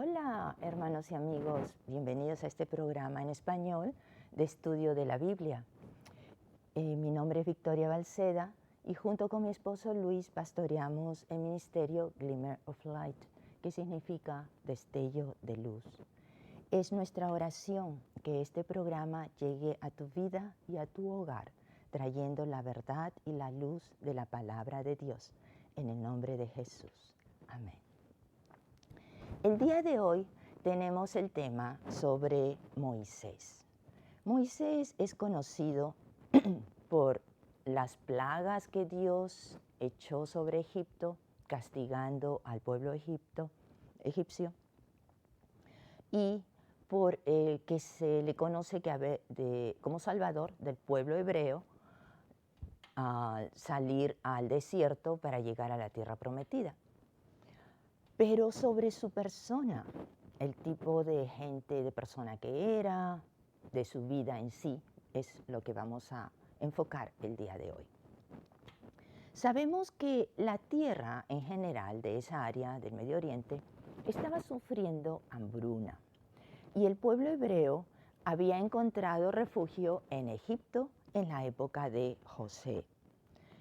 Hola, hermanos y amigos, bienvenidos a este programa en español de estudio de la Biblia. Mi nombre es Victoria Balceda y junto con mi esposo Luis pastoreamos el ministerio Glimmer of Light, que significa destello de luz. Es nuestra oración que este programa llegue a tu vida y a tu hogar, trayendo la verdad y la luz de la palabra de Dios, en el nombre de Jesús. Amén. El día de hoy tenemos el tema sobre Moisés. Moisés es conocido por las plagas que Dios echó sobre Egipto, castigando al pueblo egipcio, y por que se le conoce como Salvador del pueblo hebreo al salir al desierto para llegar a la tierra prometida. Pero sobre su persona, el tipo de persona que era, de su vida en sí, es lo que vamos a enfocar el día de hoy. Sabemos que la tierra en general de esa área del Medio Oriente estaba sufriendo hambruna y el pueblo hebreo había encontrado refugio en Egipto en la época de José.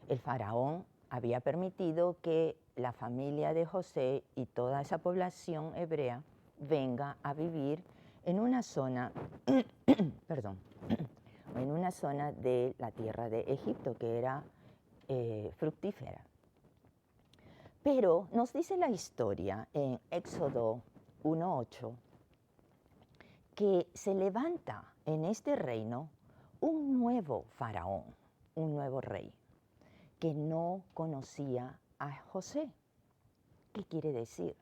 El faraón había permitido que la familia de José y toda esa población hebrea venga a vivir en una zona, en una zona de la tierra de Egipto que era fructífera. Pero nos dice la historia en Éxodo 1:8 que se levanta en este reino un nuevo faraón, un nuevo rey, que no conocía a José. ¿Qué quiere decir?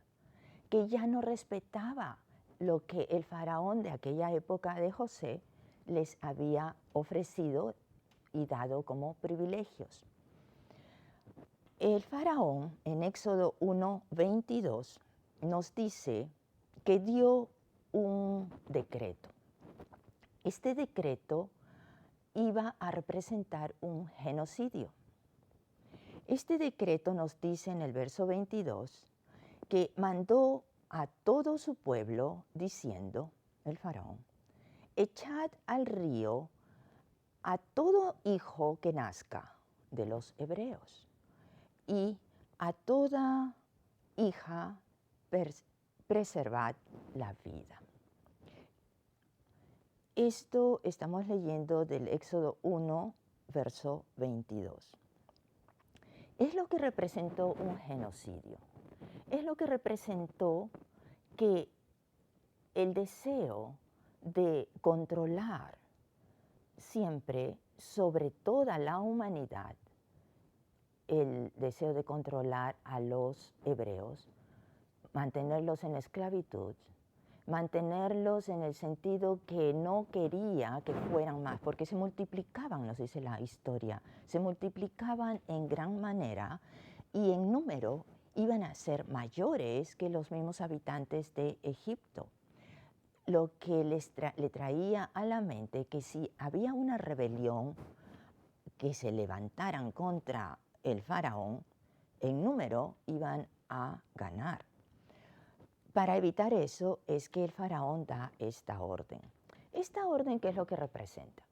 Que ya no respetaba lo que el faraón de aquella época de José les había ofrecido y dado como privilegios. El faraón en Éxodo 1:22 nos dice que dio un decreto. Este decreto iba a representar un genocidio. Este decreto nos dice en el verso 22 que mandó a todo su pueblo diciendo, el faraón, echad al río a todo hijo que nazca de los hebreos y a toda hija preservad la vida. Esto estamos leyendo del Éxodo 1, verso 22. Es lo que representó un genocidio. Es lo que representó que el deseo de controlar siempre sobre toda la humanidad, el deseo de controlar a los hebreos, mantenerlos en esclavitud, mantenerlos en el sentido que no quería que fueran más, porque se multiplicaban, nos dice la historia, se multiplicaban en gran manera y en número iban a ser mayores que los mismos habitantes de Egipto. Lo que le traía a la mente que si había una rebelión que se levantaran contra el faraón, en número iban a ganar. Para evitar eso es que el faraón da esta orden. Esta orden, ¿qué es lo que representa?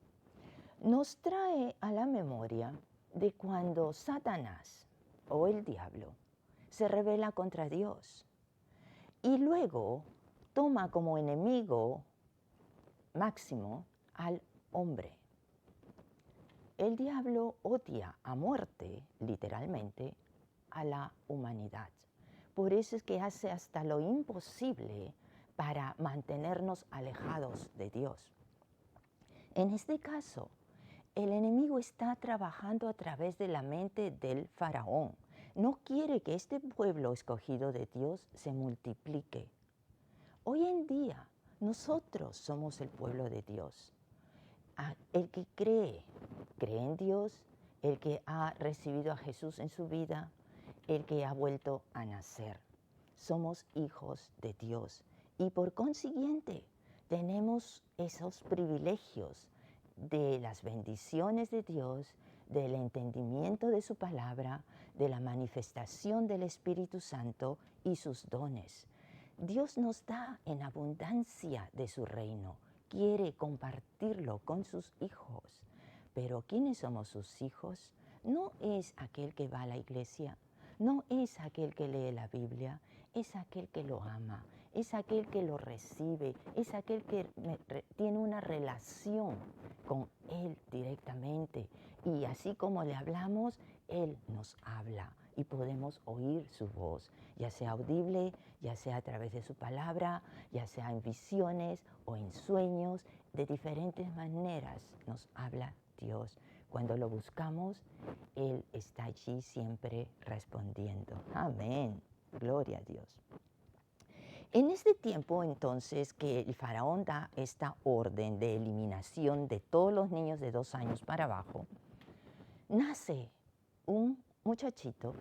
Nos trae a la memoria de cuando Satanás o el diablo se rebela contra Dios y luego toma como enemigo máximo al hombre. El diablo odia a muerte, literalmente, a la humanidad. Por eso es que hace hasta lo imposible para mantenernos alejados de Dios. En este caso, el enemigo está trabajando a través de la mente del faraón. No quiere que este pueblo escogido de Dios se multiplique. Hoy en día, nosotros somos el pueblo de Dios. El que cree en Dios, el que ha recibido a Jesús en su vida, el que ha vuelto a nacer. Somos hijos de Dios y por consiguiente tenemos esos privilegios de las bendiciones de Dios, del entendimiento de su palabra, de la manifestación del Espíritu Santo y sus dones. Dios nos da en abundancia de su reino. Quiere compartirlo con sus hijos. Pero ¿quiénes somos sus hijos? No es aquel que va a la iglesia, no es aquel que lee la Biblia, es aquel que lo ama, es aquel que lo recibe, es aquel que tiene una relación con Él directamente. Y así como le hablamos, Él nos habla y podemos oír su voz, ya sea audible, ya sea a través de su palabra, ya sea en visiones o en sueños, de diferentes maneras nos habla Dios. Cuando lo buscamos, Él está allí siempre respondiendo. Amén. Gloria a Dios. En este tiempo entonces que el faraón da esta orden de eliminación de todos los niños de 2 años para abajo, nace un muchachito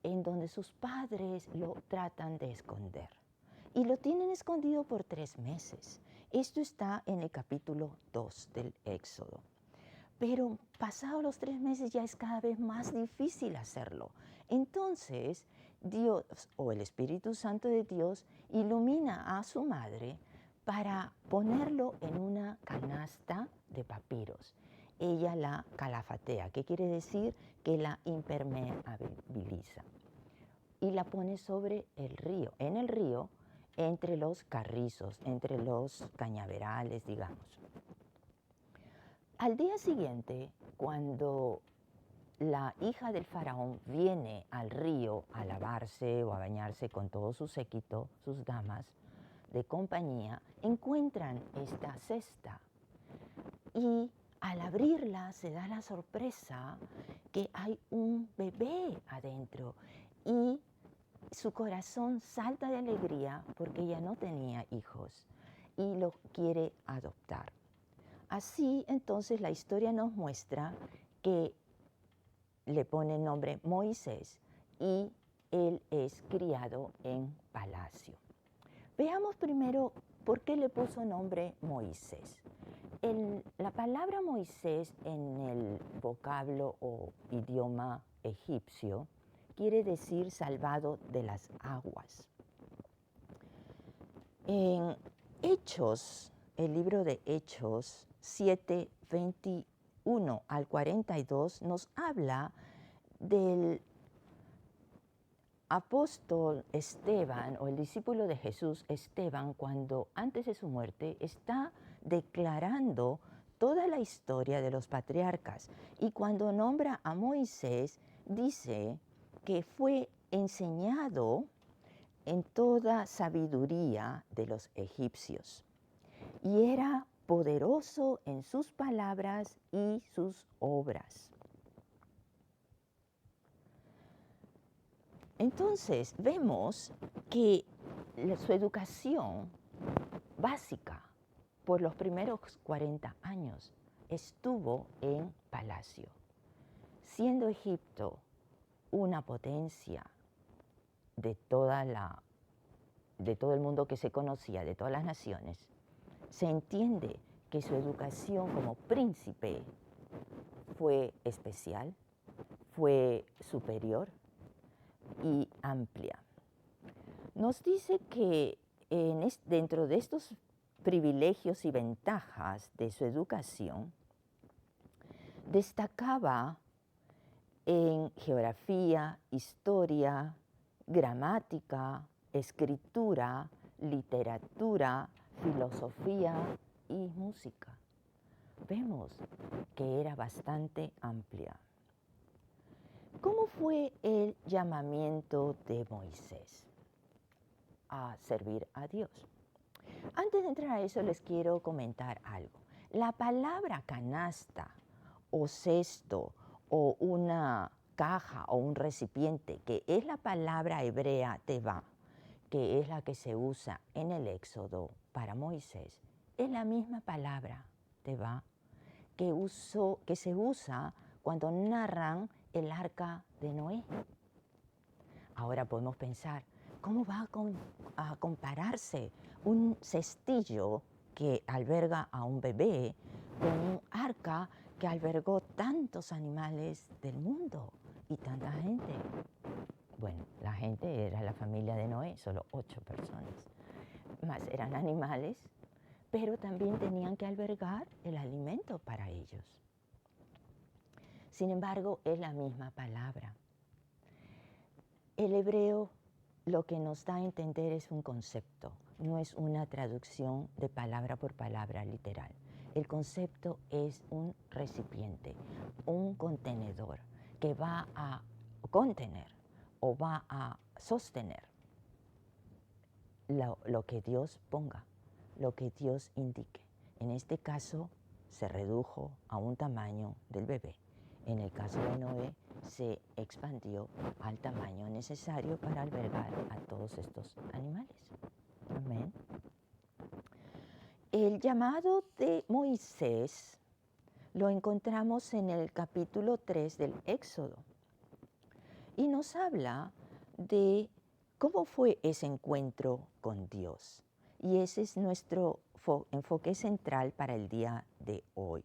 en donde sus padres lo tratan de esconder. Y lo tienen escondido por 3 meses. Esto está en el capítulo 2 del Éxodo. Pero pasados los 3 meses ya es cada vez más difícil hacerlo. Entonces Dios o el Espíritu Santo de Dios ilumina a su madre para ponerlo en una canasta de papiros. Ella la calafatea, que quiere decir que la impermeabiliza. Y la pone sobre el río, en el río, entre los carrizos, entre los cañaverales, digamos. Al día siguiente, cuando la hija del faraón viene al río a lavarse o a bañarse con todo su séquito, sus damas de compañía, encuentran esta cesta. Y al abrirla se da la sorpresa que hay un bebé adentro y su corazón salta de alegría porque ella no tenía hijos y lo quiere adoptar. Así entonces la historia nos muestra que le pone nombre Moisés y él es criado en palacio. Veamos primero por qué le puso nombre Moisés. La palabra Moisés en el vocablo o idioma egipcio quiere decir salvado de las aguas. En Hechos, el libro de Hechos 7, 21 al 42 nos habla del apóstol Esteban o el discípulo de Jesús Esteban cuando antes de su muerte está declarando toda la historia de los patriarcas y cuando nombra a Moisés dice que fue enseñado en toda sabiduría de los egipcios y era poderoso en sus palabras y sus obras. Entonces vemos que su educación básica por los primeros 40 años estuvo en palacio, siendo Egipto una potencia de todo el mundo que se conocía, de todas las naciones. Se entiende que su educación como príncipe fue especial, fue superior y amplia. Nos dice que dentro de estos privilegios y ventajas de su educación, destacaba en geografía, historia, gramática, escritura, literatura, filosofía y música. Vemos que era bastante amplia. ¿Cómo fue el llamamiento de Moisés? A servir a Dios. Antes de entrar a eso les quiero comentar algo. La palabra canasta o cesto o una caja o un recipiente, que es la palabra hebrea teba, que es la que se usa en el Éxodo para Moisés, es la misma palabra teba que se usa cuando narran el arca de Noé. Ahora podemos pensar, ¿cómo va a compararse un cestillo que alberga a un bebé con un arca que albergó tantos animales del mundo y tanta gente? Bueno, la gente era la familia de Noé, solo 8 personas. Más eran animales, pero también tenían que albergar el alimento para ellos. Sin embargo, es la misma palabra. El hebreo lo que nos da a entender es un concepto, no es una traducción de palabra por palabra literal. El concepto es un recipiente, un contenedor que va a contener o va a sostener lo que Dios ponga, lo que Dios indique. En este caso se redujo a un tamaño del bebé. En el caso de Noé se expandió al tamaño necesario para albergar a todos estos animales. Amén. El llamado de Moisés lo encontramos en el capítulo 3 del Éxodo y nos habla de cómo fue ese encuentro con Dios. Y ese es nuestro enfoque central para el día de hoy.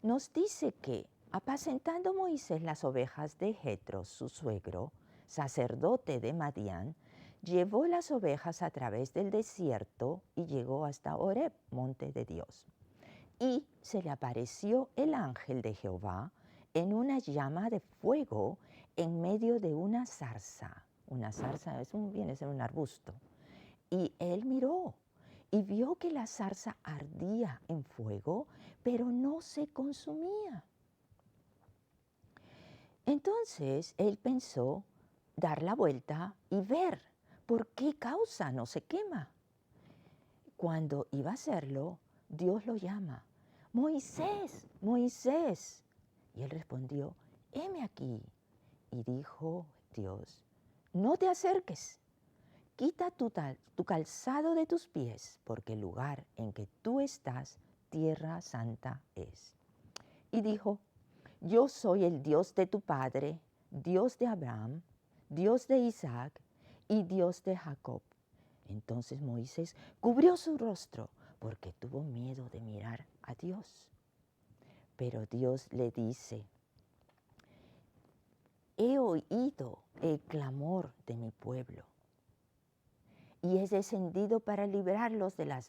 Nos dice que apacentando Moisés las ovejas de Jetro, su suegro, sacerdote de Madián, llevó las ovejas a través del desierto y llegó hasta Horeb, monte de Dios. Y se le apareció el ángel de Jehová en una llama de fuego en medio de una zarza. Una zarza viene a ser un arbusto. Y él miró y vio que la zarza ardía en fuego, pero no se consumía. Entonces él pensó dar la vuelta y ver por qué causa no se quema. Cuando iba a hacerlo, Dios lo llama: Moisés, Moisés. Y él respondió: heme aquí. Y dijo Dios: no te acerques, quita tu calzado de tus pies, porque el lugar en que tú estás, tierra santa es. Y dijo: yo soy el Dios de tu padre, Dios de Abraham, Dios de Isaac y Dios de Jacob. Entonces Moisés cubrió su rostro porque tuvo miedo de mirar a Dios. Pero Dios le dice: he oído el clamor de mi pueblo y he descendido para librarlos de la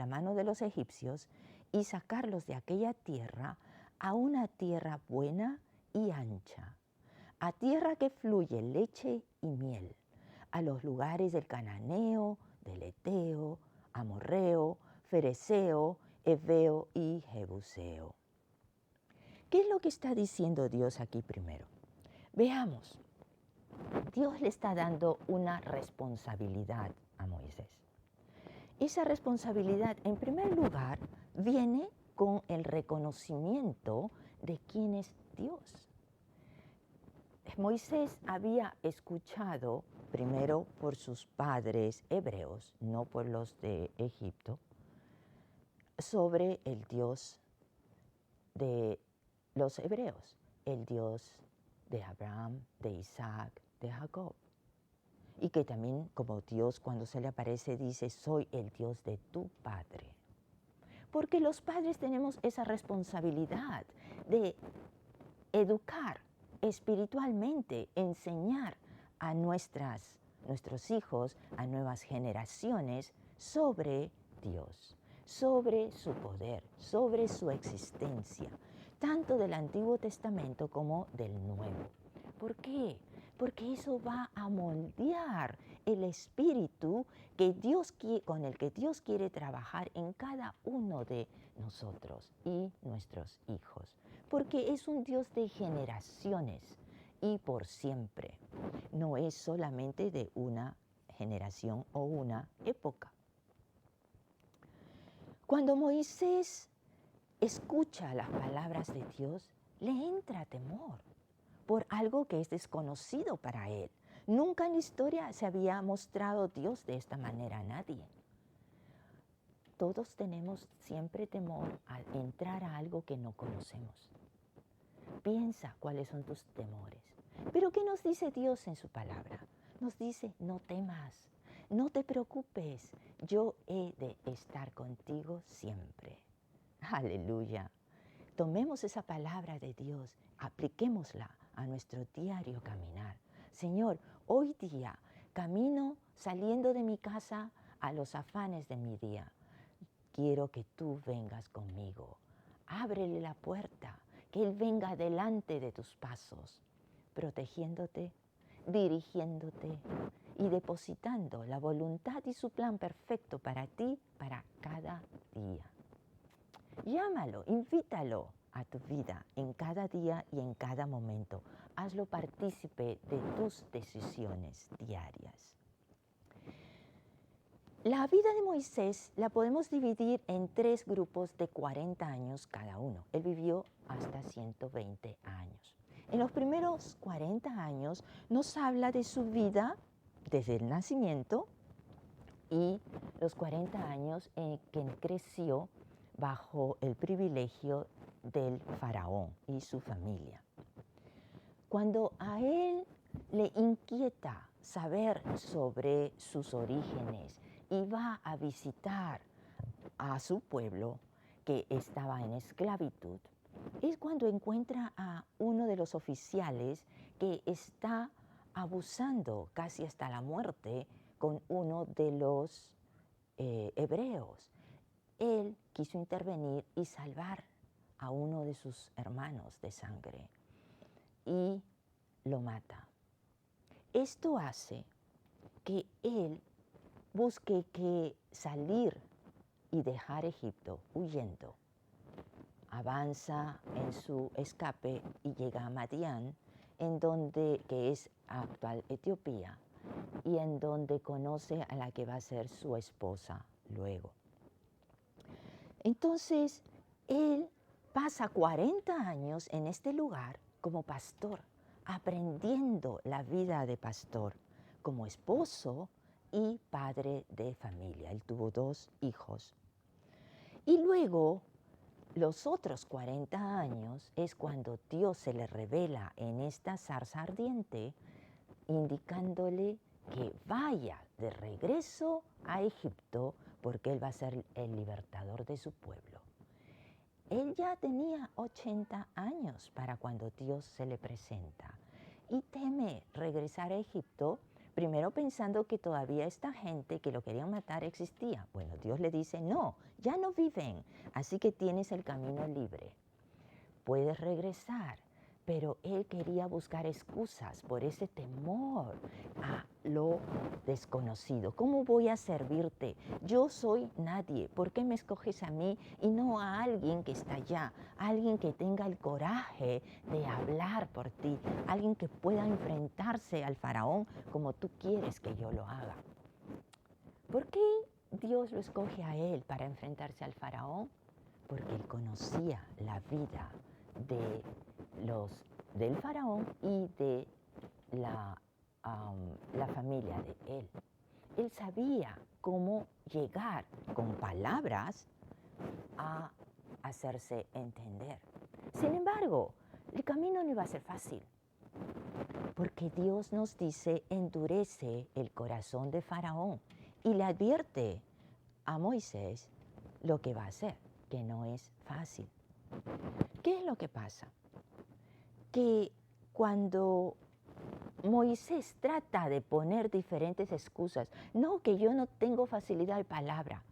mano de los egipcios y sacarlos de aquella tierra a una tierra buena y ancha, a tierra que fluye leche y miel, a los lugares del cananeo, del eteo, amorreo, fereceo, heveo y jebuseo. ¿Qué es lo que está diciendo Dios aquí primero? Veamos. Dios le está dando una responsabilidad a Moisés. Esa responsabilidad, en primer lugar, viene con el reconocimiento de quién es Dios. Moisés había escuchado primero por sus padres hebreos, no por los de Egipto, sobre el Dios de los hebreos, el Dios de Abraham, de Isaac, de Jacob. Y que también como Dios cuando se le aparece dice: soy el Dios de tu padre. Porque los padres tenemos esa responsabilidad de educar espiritualmente, enseñar a nuestros hijos, a nuevas generaciones sobre Dios, sobre su poder, sobre su existencia, tanto del Antiguo Testamento como del Nuevo. ¿Por qué? Porque eso va a moldear el espíritu con el que Dios quiere trabajar en cada uno de nosotros y nuestros hijos. Porque es un Dios de generaciones y por siempre. No es solamente de una generación o una época. Cuando Moisés escucha las palabras de Dios, le entra temor por algo que es desconocido para él. Nunca en la historia se había mostrado Dios de esta manera a nadie. Todos tenemos siempre temor al entrar a algo que no conocemos. Piensa cuáles son tus temores. Pero ¿qué nos dice Dios en su palabra? Nos dice: no temas, no te preocupes, yo he de estar contigo siempre. Aleluya. Tomemos esa palabra de Dios, apliquémosla a nuestro diario caminar. Señor, hoy día camino saliendo de mi casa a los afanes de mi día. Quiero que tú vengas conmigo. Ábrele la puerta, que Él venga delante de tus pasos, protegiéndote, dirigiéndote y depositando la voluntad y su plan perfecto para ti, para cada día. Llámalo, invítalo a tu vida en cada día y en cada momento. Hazlo partícipe de tus decisiones diarias. La vida de Moisés la podemos dividir en 3 grupos de 40 años cada uno. Él vivió hasta 120 años. En los primeros 40 años nos habla de su vida desde el nacimiento y los 40 años en que creció bajo el privilegio del faraón y su familia. Cuando a él le inquieta saber sobre sus orígenes y va a visitar a su pueblo que estaba en esclavitud, es cuando encuentra a uno de los oficiales que está abusando casi hasta la muerte con uno de los hebreos. Él quiso intervenir y salvar a uno de sus hermanos de sangre y lo mata. Esto hace que él busque que salir y dejar Egipto huyendo. Avanza en su escape y llega a Madián, que es actual Etiopía, y en donde conoce a la que va a ser su esposa luego. Entonces, él pasa 40 años en este lugar como pastor, aprendiendo la vida de pastor, como esposo y padre de familia. Él tuvo 2 hijos. Y luego, los otros 40 años es cuando Dios se le revela en esta zarza ardiente, indicándole que vaya de regreso a Egipto porque él va a ser el libertador de su pueblo. Él ya tenía 80 años para cuando Dios se le presenta y teme regresar a Egipto, primero pensando que todavía esta gente que lo querían matar existía. Bueno, Dios le dice, no, ya no viven, así que tienes el camino libre. Puedes regresar. Pero él quería buscar excusas por ese temor a lo desconocido. ¿Cómo voy a servirte? Yo soy nadie. ¿Por qué me escoges a mí y no a alguien que está allá? Alguien que tenga el coraje de hablar por ti. Alguien que pueda enfrentarse al faraón como tú quieres que yo lo haga. ¿Por qué Dios lo escoge a él para enfrentarse al faraón? Porque él conocía la vida del faraón y de la familia de él. Él sabía cómo llegar con palabras a hacerse entender. Sin embargo, el camino no iba a ser fácil, porque Dios nos dice, endurece el corazón de Faraón y le advierte a Moisés lo que va a hacer, que no es fácil. ¿Qué es lo que pasa? Que cuando Moisés trata de poner diferentes excusas, no, que yo no tengo facilidad de palabra.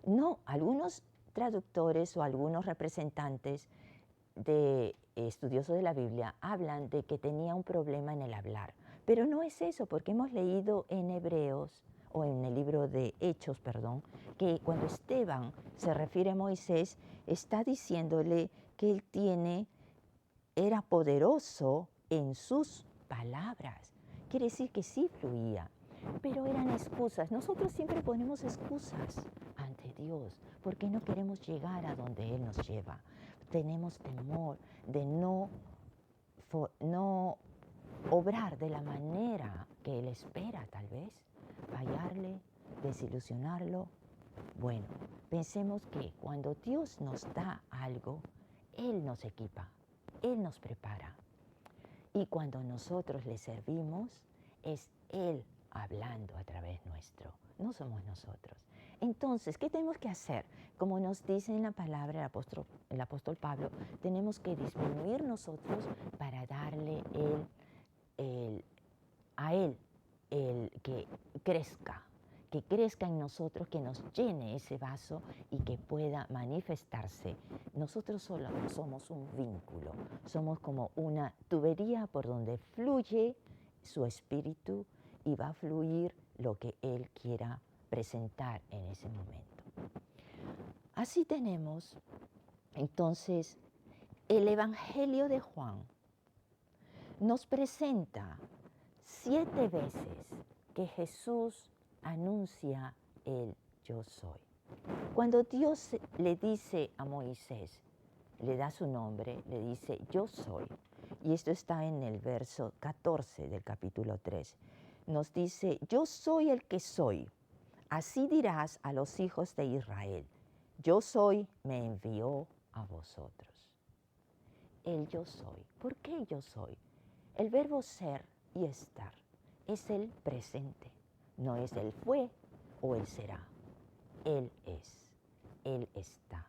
No, algunos traductores o algunos representantes de estudiosos de la Biblia hablan de que tenía un problema en el hablar. Pero no es eso, porque hemos leído en Hebreos, o en el libro de Hechos, que cuando Esteban se refiere a Moisés, está diciéndole que él era poderoso en sus palabras. Quiere decir que sí fluía, pero eran excusas. Nosotros siempre ponemos excusas ante Dios porque no queremos llegar a donde Él nos lleva. Tenemos temor de no obrar de la manera que Él espera, tal vez, fallarle, desilusionarlo. Bueno, pensemos que cuando Dios nos da algo, Él nos equipa, Él nos prepara. Y cuando nosotros le servimos, es Él hablando a través nuestro, no somos nosotros. Entonces, ¿qué tenemos que hacer? Como nos dice en la palabra el apóstol Pablo, tenemos que disminuir nosotros para darle crezca en nosotros, que nos llene ese vaso y que pueda manifestarse. Nosotros solo somos un vínculo, somos como una tubería por donde fluye su espíritu y va a fluir lo que Él quiera presentar en ese momento. Así tenemos entonces el Evangelio de Juan. Nos presenta 7 veces que Jesús anuncia el yo soy. Cuando Dios le dice a Moisés, le da su nombre, le dice yo soy, y esto está en el verso 14 del capítulo 3, nos dice, yo soy el que soy, así dirás a los hijos de Israel, yo soy, me envió a vosotros. El yo soy. ¿Por qué yo soy? El verbo ser y estar es el presente, no es el fue o el será. Él es, Él está.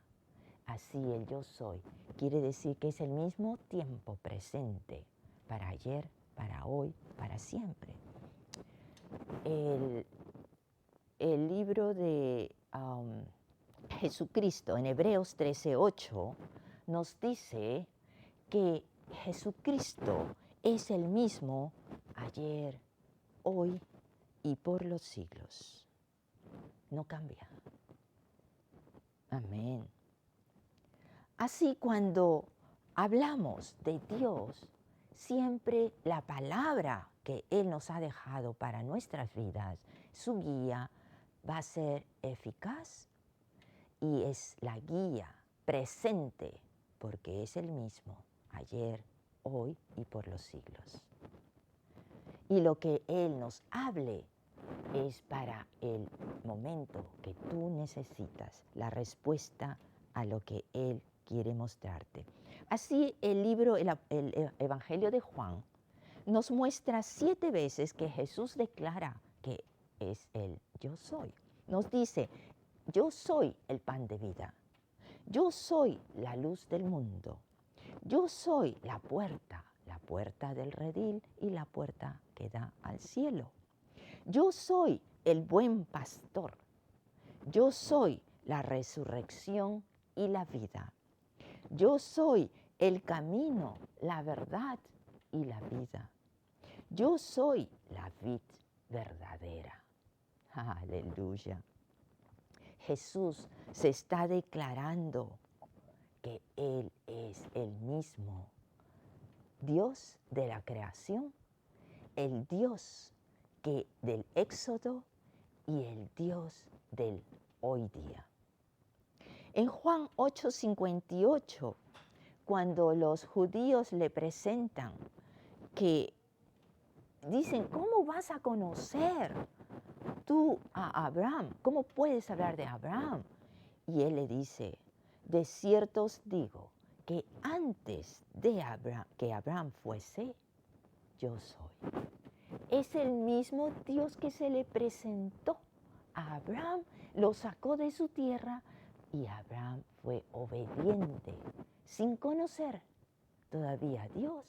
Así el yo soy quiere decir que es el mismo tiempo presente para ayer, para hoy, para siempre. El libro de Jesucristo en Hebreos 13:8 nos dice que Jesucristo es el mismo ayer, hoy y por los siglos. No cambia. Amén. Así cuando hablamos de Dios, siempre la palabra que Él nos ha dejado para nuestras vidas, su guía, va a ser eficaz y es la guía presente porque es el mismo ayer, hoy y por los siglos. Y lo que Él nos hable es para el momento que tú necesitas, la respuesta a lo que Él quiere mostrarte. Así el libro, el Evangelio de Juan, nos muestra 7 veces que Jesús declara que es el yo soy. Nos dice, yo soy el pan de vida, yo soy la luz del mundo, yo soy la puerta del redil y la puerta que da al cielo. Yo soy el buen pastor. Yo soy la resurrección y la vida. Yo soy el camino, la verdad y la vida. Yo soy la vid verdadera. Aleluya. Jesús se está declarando que Él es el mismo Dios de la creación, el Dios del Éxodo y el Dios del hoy día. En Juan 8:58, cuando los judíos le presentan que dicen, ¿cómo vas a conocer tú a Abraham? ¿Cómo puedes hablar de Abraham? Y él le dice, de cierto os digo que antes de que Abraham fuese, yo soy. Es el mismo Dios que se le presentó a Abraham, lo sacó de su tierra y Abraham fue obediente, sin conocer todavía a Dios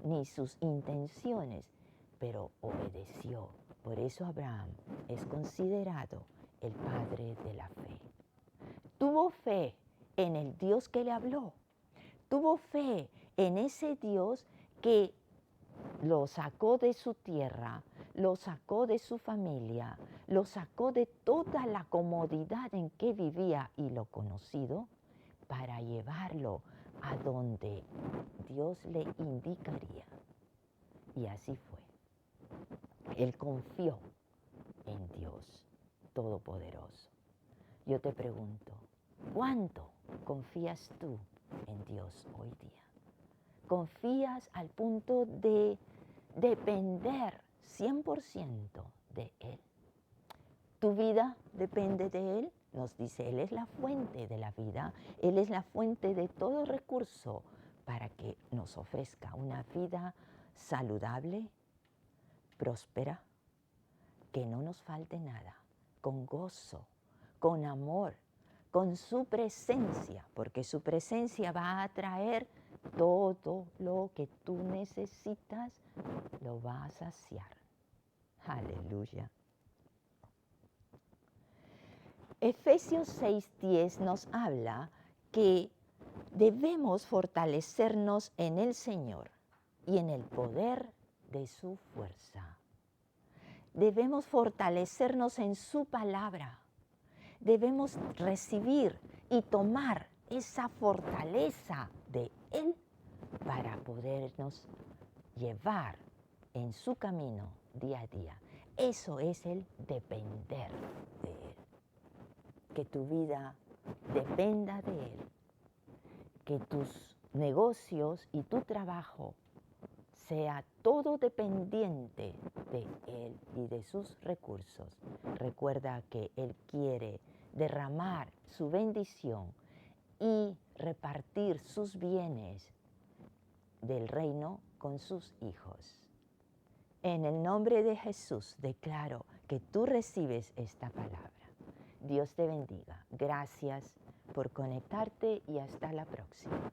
ni sus intenciones, pero obedeció. Por eso Abraham es considerado el padre de la fe. Tuvo fe en el Dios que le habló. Tuvo fe en ese Dios que lo sacó de su tierra, lo sacó de su familia, lo sacó de toda la comodidad en que vivía y lo conocido, para llevarlo a donde Dios le indicaría. Y así fue. Él confió en Dios Todopoderoso. Yo te pregunto, ¿cuánto confías tú en Dios hoy día? ¿Confías al punto de depender 100% de Él? ¿Tu vida depende de Él? Nos dice, Él es la fuente de la vida, Él es la fuente de todo recurso para que nos ofrezca una vida saludable, próspera, que no nos falte nada, con gozo, con amor, con su presencia, porque su presencia va a traer todo lo que tú necesitas, lo va a saciar. Aleluya. Efesios 6:10 nos habla que debemos fortalecernos en el Señor y en el poder de su fuerza. Debemos fortalecernos en su palabra. Debemos recibir y tomar esa fortaleza de Él para podernos llevar en su camino día a día. Eso es el depender de Él. Que tu vida dependa de Él. Que tus negocios y tu trabajo sea todo dependiente de Él y de sus recursos. Recuerda que Él quiere derramar su bendición y repartir sus bienes del reino con sus hijos. En el nombre de Jesús declaro que tú recibes esta palabra. Dios te bendiga. Gracias por conectarte y hasta la próxima.